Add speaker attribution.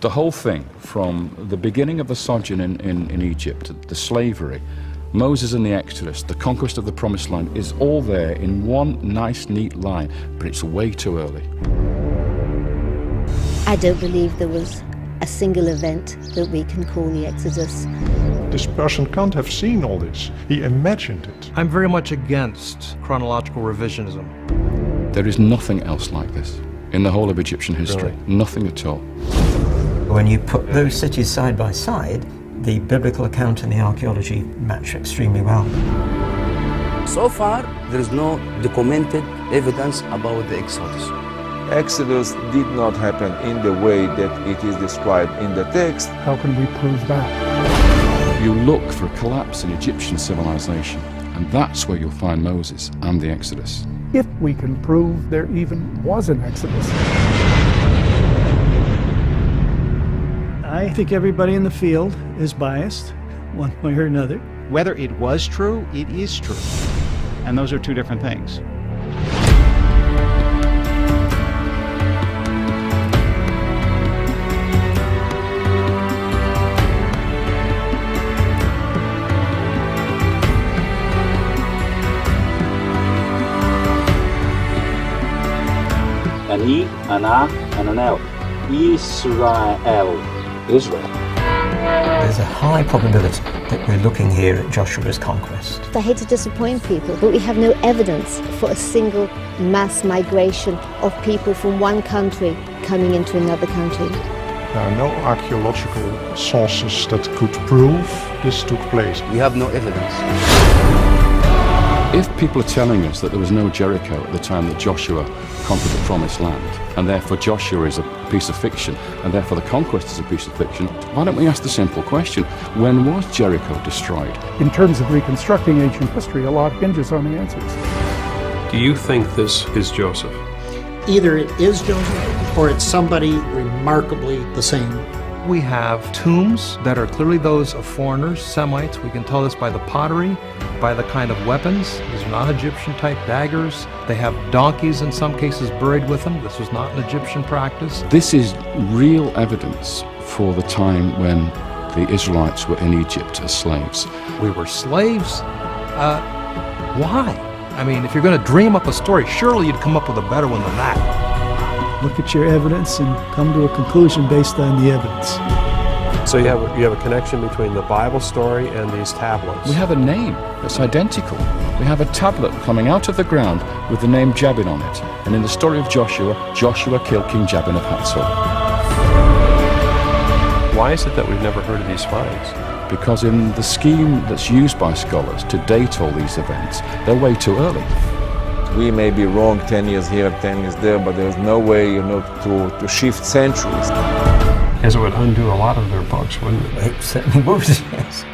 Speaker 1: The whole thing, from the beginning of the sojourn in Egypt, the slavery, Moses and the Exodus, the conquest of the Promised Land, is all there in one nice, neat line, but it's way too early.
Speaker 2: I don't believe there was a single event that we can call the Exodus.
Speaker 3: This person can't have seen all this. He imagined it.
Speaker 4: I'm very much against chronological revisionism.
Speaker 1: There is nothing else like this in the whole of Egyptian history.
Speaker 3: Really?
Speaker 1: Nothing at all.
Speaker 5: When you put those cities side by side, the biblical account and the archaeology match extremely well.
Speaker 6: So far, there is no documented evidence about the Exodus.
Speaker 7: Exodus did not happen in the way that it is described in the text.
Speaker 8: How can we prove that?
Speaker 1: You look for a collapse in Egyptian civilization, and that's where you'll find Moses and the Exodus.
Speaker 8: If we can prove there even was an Exodus.
Speaker 9: I think everybody in the field is biased, one way or another.
Speaker 10: Whether it was true, it is true. And those are two different things.
Speaker 11: An E, an A, and an L. Israel. Israel.
Speaker 5: There's a high probability that we're looking here at Joshua's conquest.
Speaker 2: I hate to disappoint people, but we have no evidence for a single mass migration of people from one country coming into another country.
Speaker 3: There are no archaeological sources that could prove this took place.
Speaker 6: We have no evidence.
Speaker 1: If people are telling us that there was no Jericho at the time that Joshua conquered the Promised Land, and therefore Joshua is a piece of fiction, and therefore the conquest is a piece of fiction, why don't we ask the simple question, when was Jericho destroyed?
Speaker 8: In terms of reconstructing ancient history, a lot hinges on the answers.
Speaker 12: Do you think this is Joseph?
Speaker 13: Either it is Joseph, or it's somebody remarkably the same.
Speaker 4: We have tombs that are clearly those of foreigners, Semites. We can tell this by the pottery, by the kind of weapons. These are not Egyptian-type daggers. They have donkeys in some cases buried with them. This was not an Egyptian practice.
Speaker 1: This is real evidence for the time when the Israelites were in Egypt as slaves.
Speaker 4: We were slaves? Why? I mean, if you're going to dream up a story, surely you'd come up with a better one than that.
Speaker 9: Look at your evidence and come to a conclusion based on the evidence.
Speaker 12: So you have a connection between the Bible story and these tablets.
Speaker 1: We have a name that's identical. We have a tablet coming out of the ground with the name Jabin on it. And in the story of Joshua, Joshua killed King Jabin of Hatzor.
Speaker 12: Why is it that we've never heard of these finds?
Speaker 1: Because in the scheme that's used by scholars to date all these events, they're way too early.
Speaker 7: We may be wrong 10 years here, 10 years there, but there's no way, to shift centuries.
Speaker 12: Because it would undo a lot of their books, wouldn't it?
Speaker 5: It certainly would, yes.